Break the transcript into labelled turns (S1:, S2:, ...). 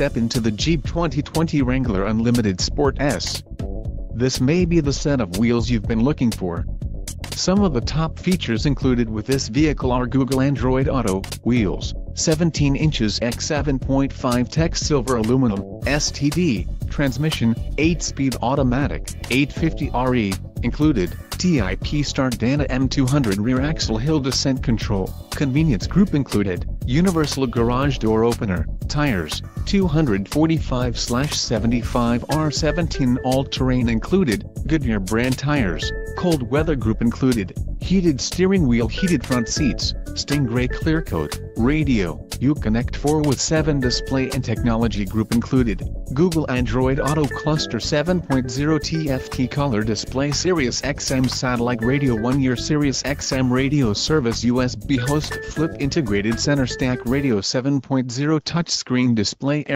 S1: step into the Jeep 2020 Wrangler Unlimited Sport S. This may be the set of wheels you've been looking for. Some of the top features included with this vehicle are Google Android Auto, wheels, 17 inches x 7.5 tech silver aluminum, STD, transmission, 8-speed automatic, 850RE, included, TIP start Dana M200 rear axle hill descent control, convenience group included, universal garage door opener, tires, 245/75 R17 all-terrain included, Goodyear brand tires, cold weather group included, heated steering wheel, heated front seats, Stingray clear coat, radio, Uconnect 4 with 7 display and technology group included, Google Android Auto Cluster 7.0 TFT color display, Sirius XM satellite radio, 1-year Sirius XM radio service, USB host, flip integrated center stack radio, 7.0 touchscreen display.